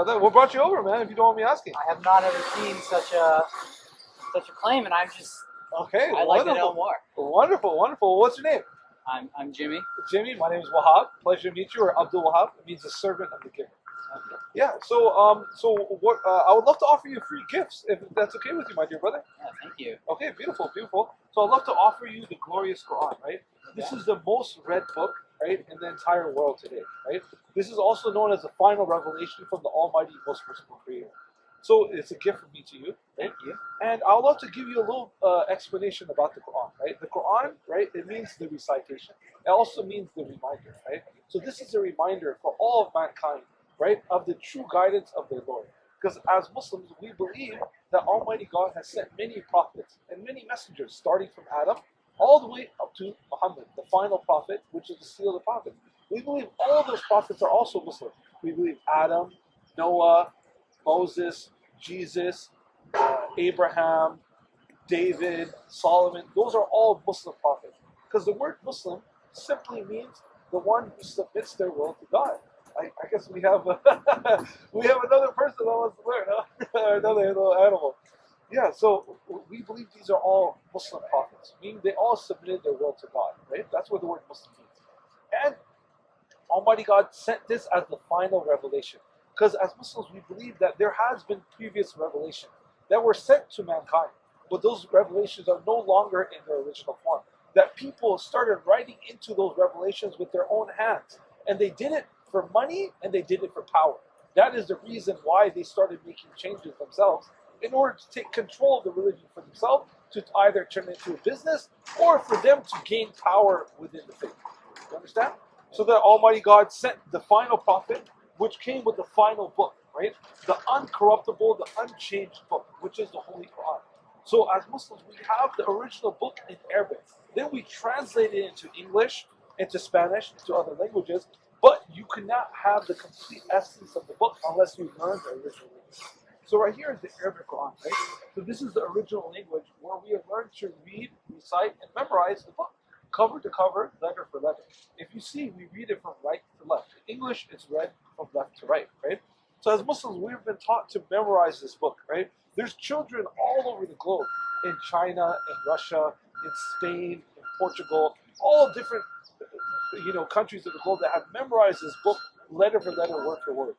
brother. What brought you over, man, if you don't want me asking? I have not ever seen such a claim, and I'm just Okay, I'd like to know more. Wonderful, wonderful. What's your name? I'm Jimmy. Jimmy, my name is Wahab. Pleasure to meet you, or Abdul Wahab. It means the servant of the giver. Okay. Yeah, so what? I would love to offer you free gifts, if that's okay with you, my dear brother. Yeah, thank you. Okay, beautiful, beautiful. So I'd love to offer you the glorious Quran, right? This is the most read book, right, in the entire world today, right? This is also known as the final revelation from the Almighty, most merciful Creator. So it's a gift from me to you, right? Thank you. And I would love to give you a little explanation about the Quran, right? The Quran, right, it means the recitation. It also means the reminder, right? So this is a reminder for all of mankind, right, of the true guidance of their Lord. Because as Muslims, we believe that Almighty God has sent many prophets and many messengers, starting from Adam all the way up to Muhammad, the final prophet, which is the seal of the prophet. We believe all those prophets are also Muslim. We believe Adam, Noah, Moses, Jesus, Abraham, David, Solomon, those are all Muslim prophets. Because the word Muslim simply means the one who submits their will to God. I guess we have we have another person that wants to learn, huh? Another little animal. Yeah, so we believe these are all Muslim prophets, meaning they all submitted their will to God, right? That's what the word Muslim means. And Almighty God sent this as the final revelation. Because as Muslims, we believe that there has been previous revelations that were sent to mankind, but those revelations are no longer in their original form. That people started writing into those revelations with their own hands, and they did it for money and they did it for power. That is the reason why they started making changes themselves in order to take control of the religion for themselves, to either turn it into a business or for them to gain power within the faith. You understand? So that Almighty God sent the final prophet, which came with the final book, right? The uncorruptible, the unchanged book, which is the Holy Quran. So as Muslims, we have the original book in Arabic. Then we translate it into English, into Spanish, into other languages, but you cannot have the complete essence of the book unless you learn the original language. So right here is the Arabic Quran, right? So this is the original language where we have learned to read, recite, and memorize the book, cover to cover, letter for letter. If you see, we read it from right to left. In English, it's read from left to right, right? So as Muslims, we've been taught to memorize this book, right? There's children all over the globe, in China, in Russia, in Spain, in Portugal, all different countries of the globe that have memorized this book letter for letter, word for word.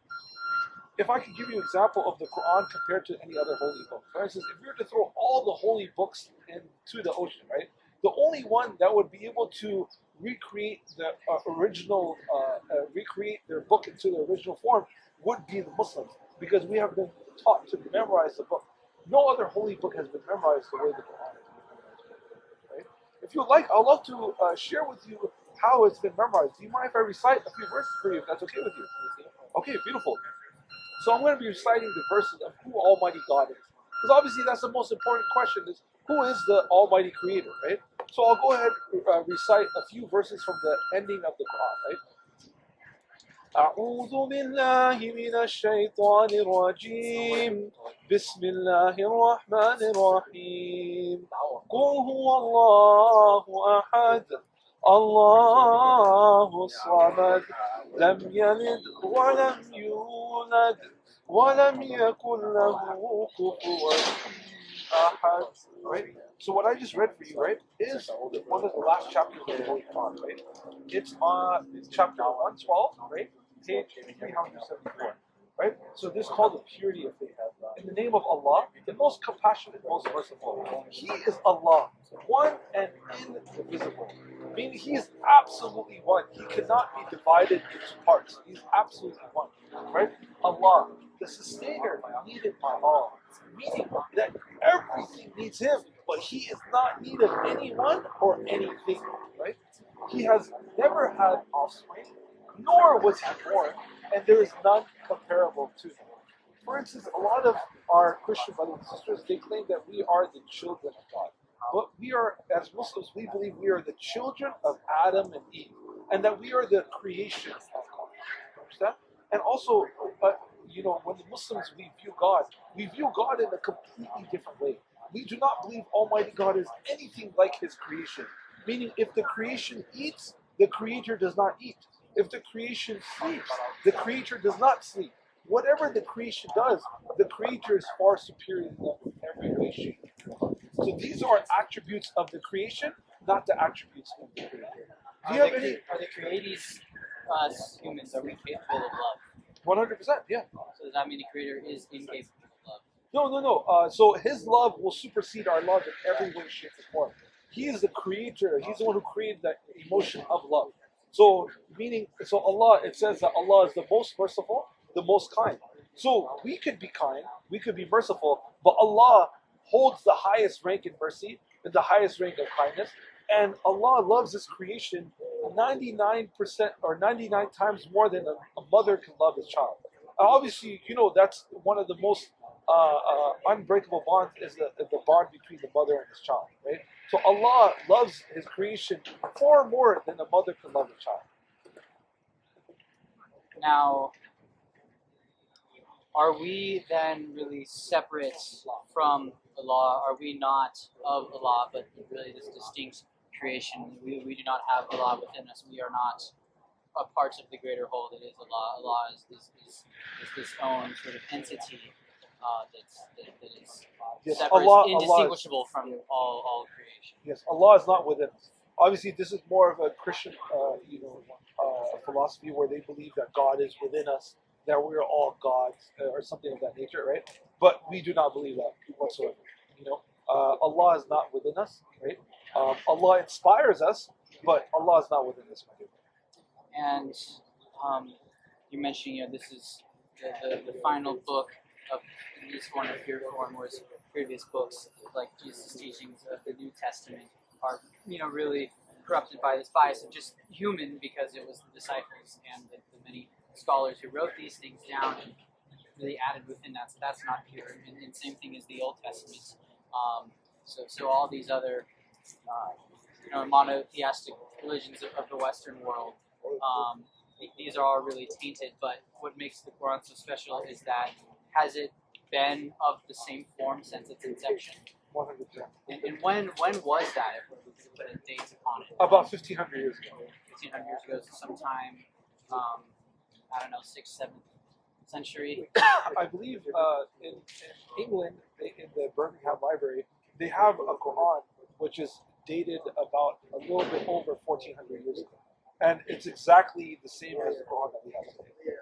If I could give you an example of the Quran compared to any other holy book. For instance, if you were to throw all the holy books into the ocean, right? The only one that would be able to recreate the recreate their book into the original form would be the Muslims, because we have been taught to memorize the book. No other holy book has been memorized the way the Quran has been memorized. Right? If you like, I'd love to share with you how it's been memorized. Do you mind if I recite a few verses for you, if that's okay with you? Okay, beautiful. So I'm going to be reciting the verses of who Almighty God is. Because obviously that's the most important question, is who is the Almighty Creator, right? So I'll go ahead and recite a few verses from the ending of the Quran, right? أعوذ بالله من الشيطان الرجيم بسم الله الرحمن الرحيم قل هو الله أحد الله الصمد لم يلد ولم يولد ولم يكن له كفوا أحد. Right? So what I just read for you, right, is one of the last chapters of the Holy Quran, right? It's chapter 112, right? Page 374, right? So this is called the purity of faith. In the name of Allah, the most compassionate, most merciful. He is Allah, one and indivisible. Meaning He is absolutely one. He cannot be divided into parts. He's absolutely one, right? Allah, the sustainer, needed by all. Meaning that everything needs Him, but He is not in need of anyone or anything, right? He has never had offspring, nor was He born, and there is none comparable to Him. For instance, a lot of our Christian brothers and sisters, they claim that we are the children of God. But we are, as Muslims, we believe we are the children of Adam and Eve, and that we are the creation of God. Understand? And also, when the Muslims, we view God in a completely different way. We do not believe Almighty God is anything like His creation. Meaning, if the creation eats, the Creator does not eat. If the creation sleeps, the Creator does not sleep. whatever the creation does, the creator is far superior than them in every way, shape, and form. So these are attributes of the creation, not the attributes of the creator. Do you have any? Are the creaties, us humans, are we capable of love? 100%, yeah. So does that mean the creator is incapable of love? No. So his love will supersede our love in every way, shape, and form. He is the creator. He's the one who created the emotion of love. So Allah, it says that Allah is the most merciful, the most kind. So we could be kind, we could be merciful, but Allah holds the highest rank in mercy and the highest rank of kindness. And Allah loves His creation 99% or 99 times more than a mother can love his child. Obviously, that's one of the most unbreakable bonds is the bond between the mother and his child, right? So Allah loves His creation far more than a mother can love a child. Now, are we then really separate from Allah? Are we not of Allah, but really this distinct creation? We do not have Allah within us. We are not a part of the greater whole that is Allah. Allah is this own sort of entity that is Yes, separate, indistinguishable from all creation. Yes, Allah is not within us. Obviously, this is more of a Christian, philosophy where they believe that God is within us, that we're all gods, or something of that nature, right? But we do not believe that whatsoever. Allah is not within us, right? Allah inspires us, but Allah is not within us. And you mentioned, this is the final book of at least one of your form, whereas previous books, like Jesus' teachings of the New Testament, are really corrupted by this bias of just human, because it was the disciples and the many scholars who wrote these things down and really added within that. So that's not pure. And same thing as the Old Testament. So all these other monotheistic religions of the Western world, these are all really tainted. But what makes the Quran so special is that has it been of the same form since its inception? 100%. And when was that, if we could put a date upon it? About 1,500 years ago. 1,500 years ago, so sometime, 6th, 7th century. I believe in England, in the Birmingham Library, they have a Quran which is dated about a little bit over 1,400 years ago. And it's exactly the same as the Quran that we have today.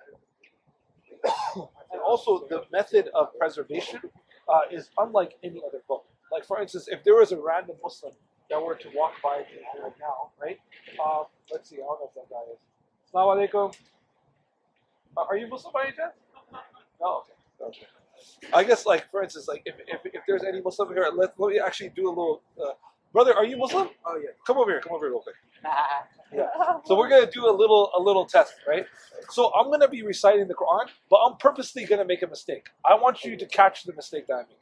And also, the method of preservation is unlike any other book. Like, for instance, if there was a random Muslim that were to walk by me right now, right? Let's see, I don't know if that guy is. Assalamu alaikum. Are you Muslim by any chance? No, okay. I guess, like, for instance, like if there's any Muslim here, let me actually do a little. Brother, are you Muslim? Oh yeah. Come over here real quick. Yeah. So we're gonna do a little test, right? So I'm gonna be reciting the Quran, but I'm purposely gonna make a mistake. I want you to catch the mistake that I make.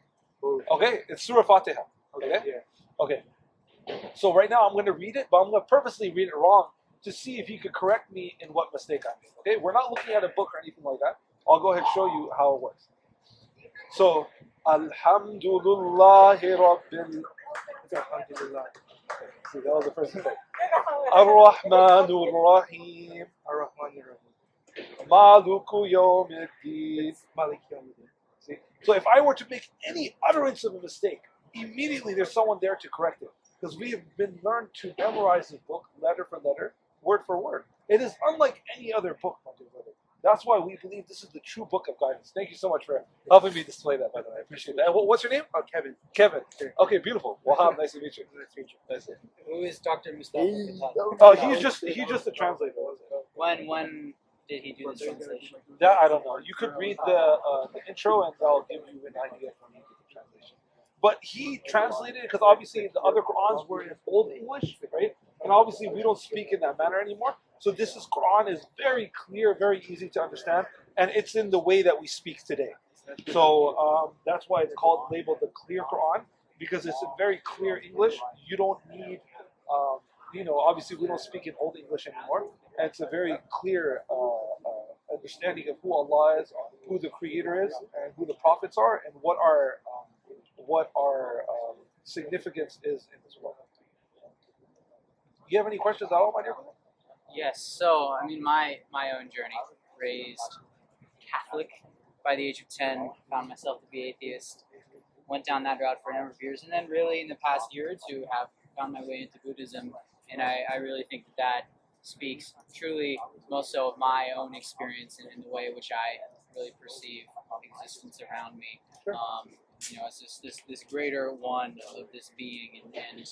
Okay? It's Surah Fatiha. Okay? Yeah. Okay. So right now I'm gonna read it, but I'm gonna purposely read it wrong to see if you could correct me in what mistake I made. Okay? We're not looking at a book or anything like that. I'll go ahead and show you how it works. So, Alhamdulillahi Rabbil. Alhamdulillah. See, that was the first mistake. Ar-Rahmanur Rahim. Ar-Rahmanur Rahim. Maluku Yawmiddin. Malik Yawmiddin. See? So if I were to make any utterance of a mistake, immediately there's someone there to correct it. Because we have been learned to memorize this book letter for letter, word for word. It is unlike any other book, my dear brother. That's why we believe this is the true book of guidance. Thank you so much for helping me display that, by the way. I appreciate that. What's your name? Oh, Kevin. Kevin. Okay, beautiful. Wahab, nice to meet you. Nice to meet you. Nice to meet you. Who is Dr. Mustafa? Oh, he's just a translator. When did he do this translation? That I don't know. You could read the intro, and that'll give you an idea from the translation. But he translated it because obviously the other Qurans were in Old English, right? And obviously we don't speak in that manner anymore. So this Quran is very clear, very easy to understand, and it's in the way that we speak today. So that's why it's labeled the Clear Quran, because it's in very clear English. You don't need, obviously we don't speak in Old English anymore, and it's a very clear understanding of who Allah is, who the Creator is, and who the prophets are, and what our significance is in this world. Do you have any questions at all, my dear brother? Yes. So, I mean, my own journey, raised Catholic, by the age of 10, found myself to be atheist. Went down that route for a number of years, and then really in the past year or two have found my way into Buddhism. And I really think that speaks truly most so of my own experience and in the way in which I really perceive existence around me. As this greater one of this being, and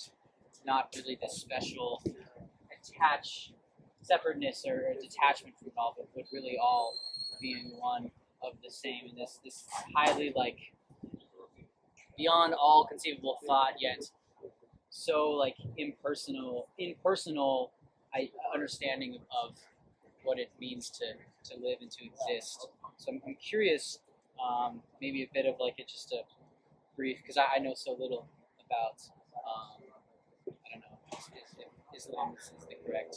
not really this special separateness or detachment from it all, but really all being one of the same, and this highly beyond all conceivable thought, yet so impersonal understanding of what it means to live and to exist. So I'm curious, maybe a bit of just a brief, because I know so little about I don't know if Islam is the correct.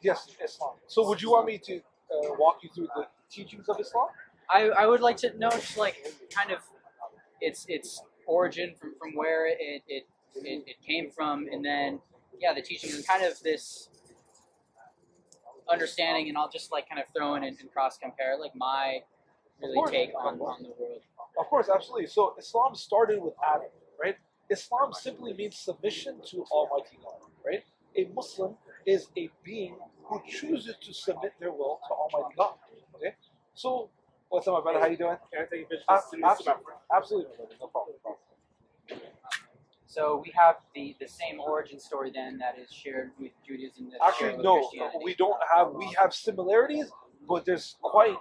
Yes, Islam. So would you want me to walk you through the teachings of Islam? I would like to know just kind of its origin from where it came from, and then the teachings and kind of this understanding, and I'll just kind of throw in and cross compare my really take on the world. Of course, absolutely. So Islam started with Adam, right? Islam simply means submission to Almighty God, right? A Muslim is a being who chooses to submit their will to Almighty God. Okay? So, what's up, my brother? How you doing? Absolutely, no problem. So we have the same origin story then that is shared with Judaism. Actually, no, we don't have. We have similarities, but there's quite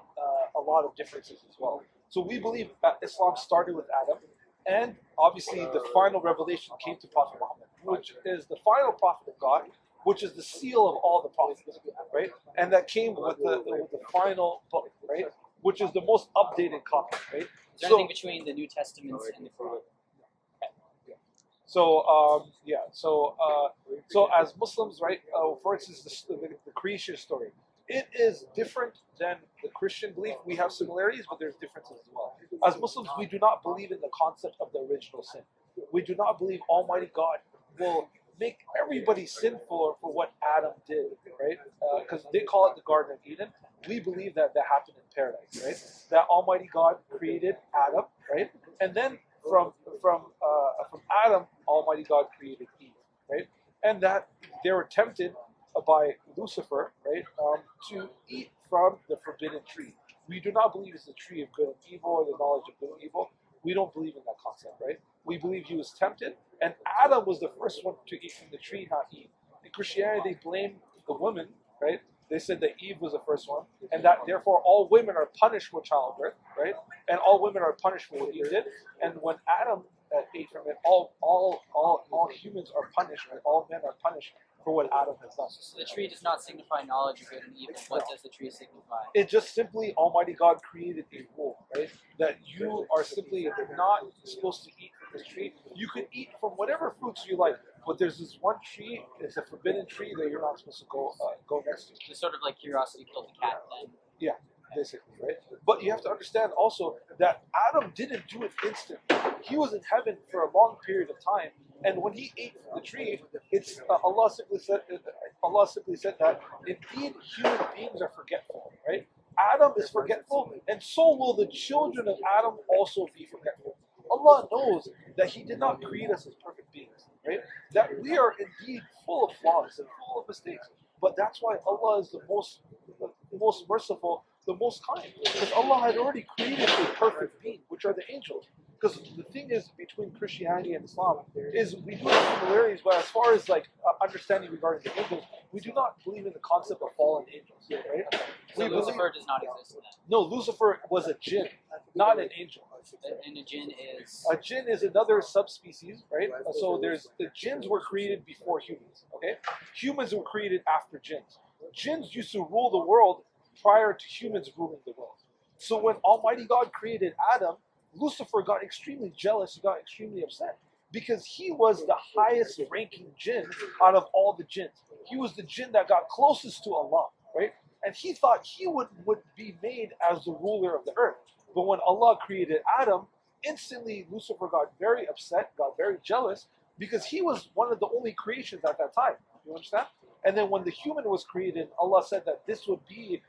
a lot of differences as well. So we believe that Islam started with Adam, and obviously the final revelation came to Prophet Muhammad, which is the final prophet of God, which is the seal of all the prophets, right? And that came with the final book, right? Which is the most updated copy, right? Is there anything between the New Testament and the Quran? So so as Muslims, right? For instance, the creation story, it is different than the Christian belief. We have similarities, but there's differences as well. As Muslims, we do not believe in the concept of the original sin. We do not believe Almighty God will make everybody sinful for what Adam did, right? Because they call it the Garden of Eden. We believe that happened in paradise, right? That Almighty God created Adam, right? And then from Adam, Almighty God created Eve, right? And that they were tempted by Lucifer, right, to eat from the forbidden tree. We do not believe it's the tree of good and evil or the knowledge of good and evil. We don't believe in that concept, right? We believe he was tempted, and Adam was the first one to eat from the tree, not Eve. In Christianity, they blame the woman, right? They said that Eve was the first one, and that therefore all women are punished for childbirth, right? And all women are punished for what Eve did. And when Adam ate from it, all humans are punished, right? All men are punished for what Adam has done. So the tree does not signify knowledge of good and evil. What does the tree signify? It just simply Almighty God created a rule, right? That you are simply not supposed to eat from this tree. You can eat from whatever fruits you like, but there's this one tree, it's a forbidden tree that you're not supposed to go next to. It's sort of like curiosity killed the cat then. Yeah, basically, right? But you have to understand also that Adam didn't do it instantly. He was in heaven for a long period of time, and when he ate from the tree, it's Allah simply said that indeed human beings are forgetful, right? Adam is forgetful, and so will the children of Adam also be forgetful. Allah knows that He did not create us as perfect beings, right? That we are indeed full of flaws and full of mistakes. But that's why Allah is the most merciful, the most kind. Because Allah had already created a perfect being, which are the angels. Because the thing is, between Christianity and Islam, is we do have similarities, but as far as understanding regarding the angels, we do not believe in the concept of fallen angels, right? So Lucifer does not exist in that. No, Lucifer was a jinn, not an angel. And a jinn is? A jinn is another subspecies, right? So the jinns were created before humans, okay? Humans were created after jinns. Jinns used to rule the world prior to humans ruling the world. So when Almighty God created Adam, Lucifer got extremely jealous, he got extremely upset, because he was the highest ranking jinn out of all the jinns. He was the jinn that got closest to Allah, right? And he thought he would be made as the ruler of the earth. But when Allah created Adam, instantly Lucifer got very upset, got very jealous, because he was one of the only creations at that time. You understand? And then when the human was created, Allah said that this would be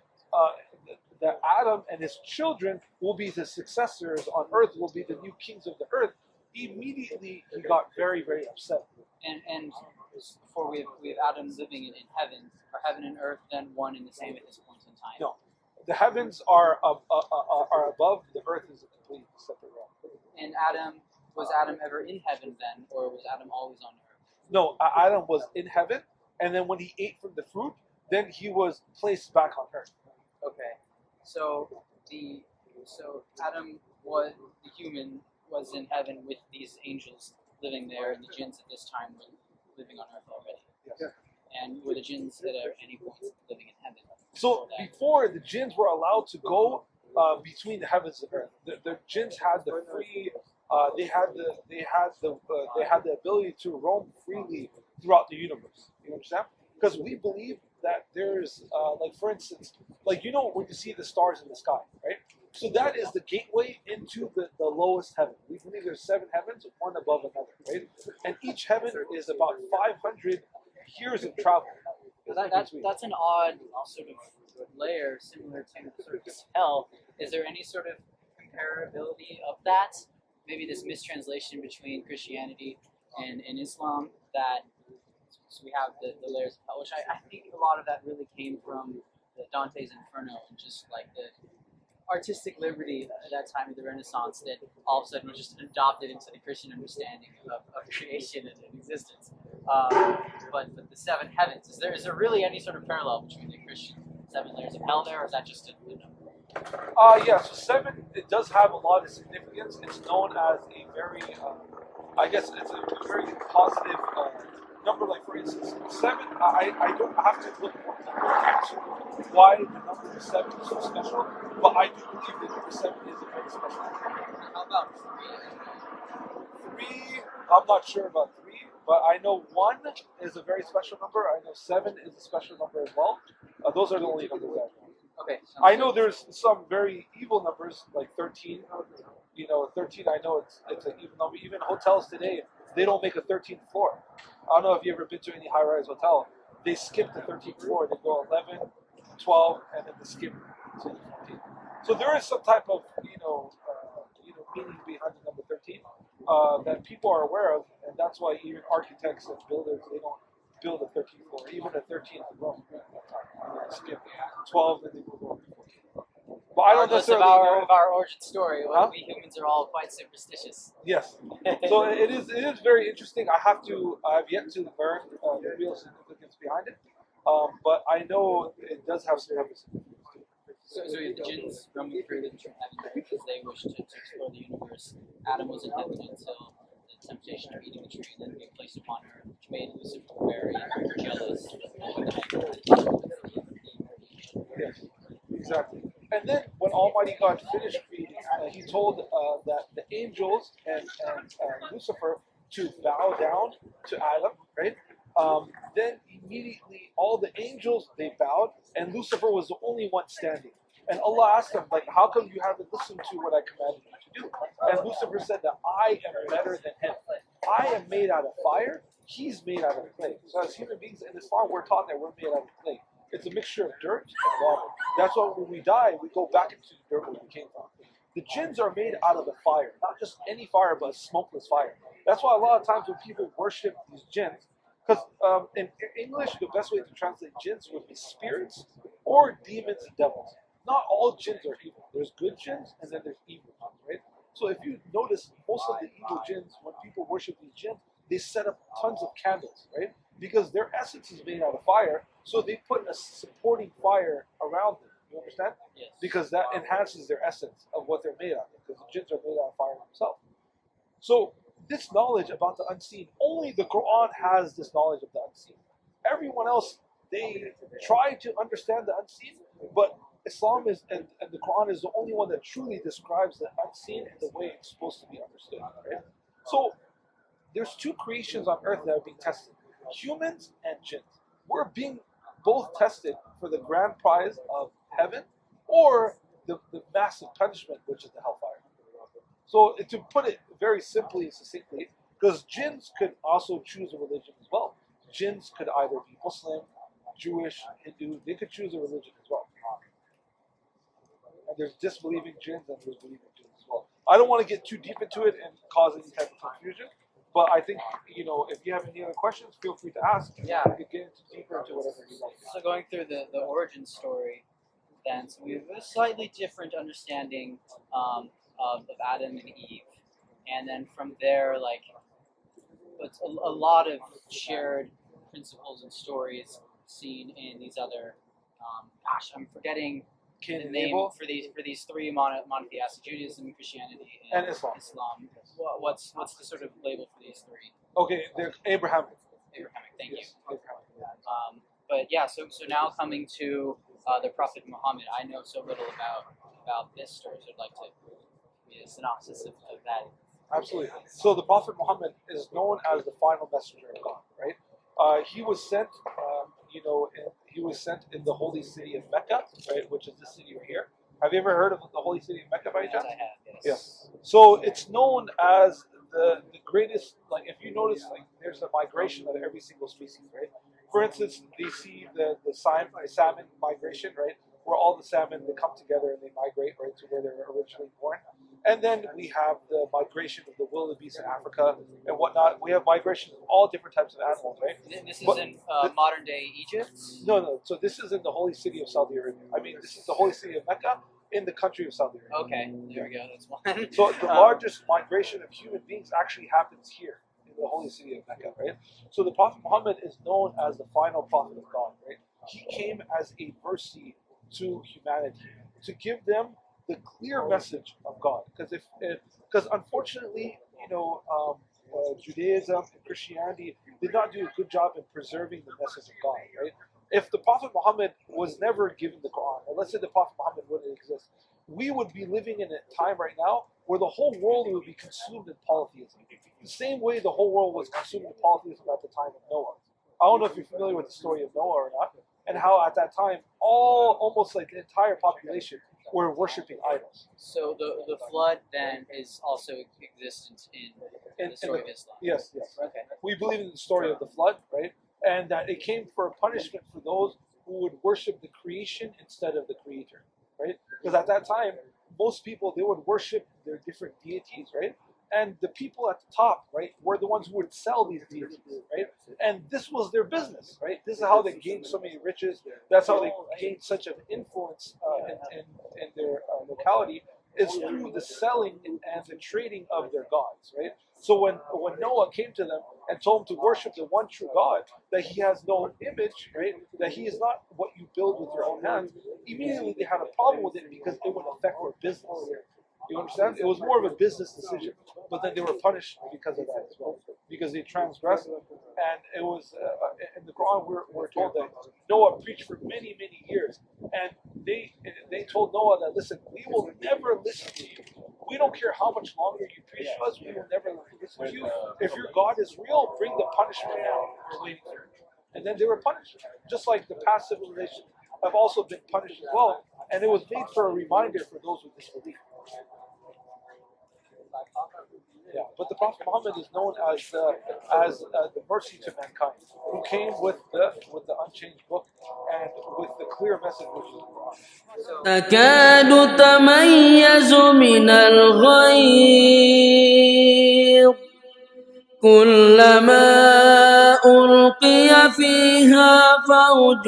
that Adam and his children will be the successors on earth, will be the new kings of the earth, immediately he got very, very upset. And before we have Adam living in heaven, are heaven and earth then one and the same at this point in time? No. The heavens are above, the earth is a completely separate realm. And was Adam ever in heaven then, or was Adam always on earth? No, Adam was in heaven, and then when he ate from the fruit, then he was placed back on earth. Okay, so Adam was the human was in heaven with these angels living there, and the jinns at this time were living on earth already. Yes. And were the jinns at any point living in heaven? So before the jinns were allowed to go between the heavens and earth, the jinns had the free. They had the ability to roam freely throughout the universe. You understand? Because we believe that there's like, for instance, like, you know when you see the stars in the sky, right? So that is the gateway into the lowest heaven. We believe there's 7 heavens, one above another, right? And each heaven is about 500 years of travel. That's an odd sort of layer, similar to sort of hell. Is there any sort of comparability of that? Maybe this mistranslation between Christianity and Islam, that so we have the layers of hell, which I think a lot of that really came from the Dante's Inferno and just like the artistic liberty at that time of the Renaissance that all of a sudden was just adopted into the Christian understanding of creation and existence. But the 7 heavens, is there really any sort of parallel between the Christian 7 layers of hell there, or is that just a number? Yeah, so 7, it does have a lot of significance. It's known as a very, I guess it's a very positive number. Like, for instance, 7, I don't have to look into why the number 7 is so special, but I do believe that number 7 is a very special number. How about 3? 3, I'm not sure about 3, but I know 1 is a very special number. I know 7 is a special number as well. Those are the only numbers I know. Okay. I know there's some very evil numbers like 13. You know, 13. I know it's an evil number. Even hotels today, they don't make a 13th floor. I don't know if you ever been to any high-rise hotel. They skip the 13th floor. They go 11, 12, and then they skip to the 14th. So there is some type of meaning behind the number 13 that people are aware of, and that's why even architects and builders, they don't build a 13th floor, even a 13th room. Skip 12, and then they go 14. But I don't necessarily know. Of our origin story, we humans are all quite superstitious. Yes. So it is very interesting. I have yet to learn the real significance behind it, but I know it does have some purpose. So the jinns roaming free from heaven because they wish to explore the universe. Adam was in heaven until the temptation of eating the tree and then being placed upon earth, which made Lucifer very jealous. Yes, exactly. And then when Almighty God finished creating, he told that the angels and Lucifer to bow down to Adam, right? Then immediately all the angels, they bowed, and Lucifer was the only one standing. And Allah asked him, like, how come you haven't listened to what I commanded you to do? And Lucifer said that I am better than him. I am made out of fire, he's made out of clay. So as human beings in Islam, we're taught that we're made out of clay. It's a mixture of dirt and water. That's why when we die, we go back into the dirt where we came from. The jinns are made out of the fire, not just any fire, but smokeless fire. That's why a lot of times when people worship these jinns, because in English, the best way to translate jinns would be spirits or demons and devils. Not all jinns are evil. There's good jinns and then there's evil jinns, right? So if you notice, most of the evil jinns, when people worship these jinns, they set up tons of candles, right? Because their essence is made out of fire, so they put a supporting fire around them. You understand? Yes. Because that enhances their essence of what they're made out of, because the jinns are made out of fire themselves. So this knowledge about the unseen, only the Quran has this knowledge of the unseen. Everyone else, they try to understand the unseen, but Islam is and the Quran is the only one that truly describes the unseen in the way it's supposed to be understood. Right? So there's 2 creations on earth that are being tested: humans and jinns. We're being both tested for the grand prize of heaven or the massive punishment, which is the hellfire. So to put it very simply and succinctly, because jinns could also choose a religion as well. Jinns could either be Muslim, Jewish, Hindu. They could choose a religion as well. there's disbelieving jinns and there's believing jinns as well. I don't want to get too deep into it and cause any type of confusion, but I think if you have any other questions, feel free to ask. Yeah. We could get deeper into whatever you like. So going through the origin story, then, so we have a slightly different understanding of Adam and Eve, and then from there, like, it's a lot of shared principles and stories seen in these other. I'm forgetting Cain the and name Abel for these three monotheistic: Judaism, Christianity, and Islam. What's the sort of label for these three? Okay, they're Abrahamic. Abrahamic. Thank Yes, you. Abrahamic. But yeah, so now coming to the Prophet Muhammad, I know so little about this story, so I'd like to be a synopsis of that. Absolutely. So the Prophet Muhammad is known as the final messenger of God, right? He was sent, he was sent in the holy city of Mecca, right, which is the city right here. Have you ever heard of the holy city of Mecca by any Yes, chance? I have. Yes. So it's known as the greatest. Like, if you notice, like, there's a migration of every single species, right? For instance, they see the salmon migration, right, where all the salmon, they come together and they migrate right to where they were originally born. And then we have the migration of the wildebeest in Africa and whatnot. We have migration of all different types of animals, right? This is in modern day Egypt? No. So this is in the holy city of Saudi Arabia. I mean, this is the holy city of Mecca in the country of Saudi Arabia. Okay, there we go. That's one. So the largest migration of human beings actually happens here in the holy city of Mecca, right? So the Prophet Muhammad is known as the final prophet of God, right? He came as a mercy to humanity to give them the clear message of God, because unfortunately, Judaism and Christianity did not do a good job in preserving the message of God, right? If the Prophet Muhammad was never given the Quran, or let's say the Prophet Muhammad wouldn't exist, we would be living in a time right now where the whole world would be consumed in polytheism. The same way the whole world was consumed in polytheism at the time of Noah. I don't know if you're familiar with the story of Noah or not, and how at that time, almost like the entire population were worshiping idols. So the flood then is also existent in the story of Islam. Yes. Okay. We believe in the story of the flood, right? And that it came for a punishment for those who would worship the creation instead of the creator, right? Because at that time, most people, they would worship their different deities, right? And the people at the top, right, were the ones who would sell these deities, right? And this was their business, right? This is how they gained so many riches. That's how they gained such an influence in their locality, is through the selling and the trading of their gods, right? So when Noah came to them and told them to worship the one true God, that he has no image, right? That he is not what you build with your own hands, immediately they had a problem with it because it would affect their business. You understand? It was more of a business decision, but then they were punished because of that as well, because they transgressed. And it was in the Quran we're told that Noah preached for many years, and they told Noah that, listen, we will never listen to you. We don't care how much longer you preach to us. We will never listen to you. If your God is real, bring the punishment now. We're waiting for it. And then they were punished, just like the past civilizations have also been punished as well. And it was made for a reminder for those who disbelieve. Yeah, but the Prophet Muhammad is known as the mercy to mankind, who came with the unchanged book and with the clear message which is the Quran. تكاد تميز من الغيظ كلما ألقي فيها فوج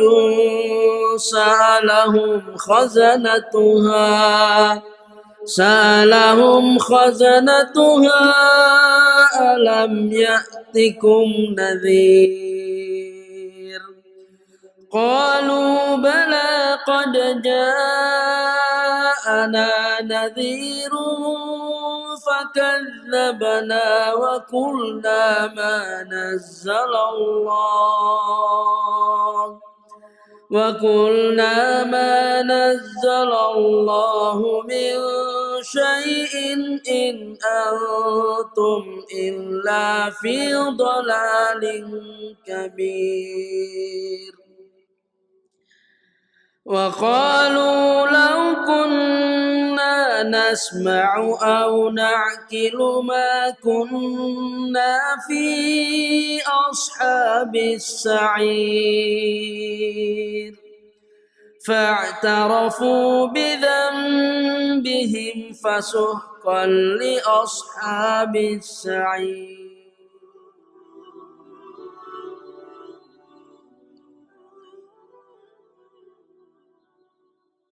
سألهم خزنتها ألم يأتكم نذير قالوا بلى قد جاءنا نذير فكذبنا وقلنا ما نزل الله من شيء إن أنتم إلا في ضلال كبير وقالوا لو كنا نسمع أو نعقل ما كنا في أصحاب السعير فاعترفوا بذنبهم فسحقا لأصحاب السعير.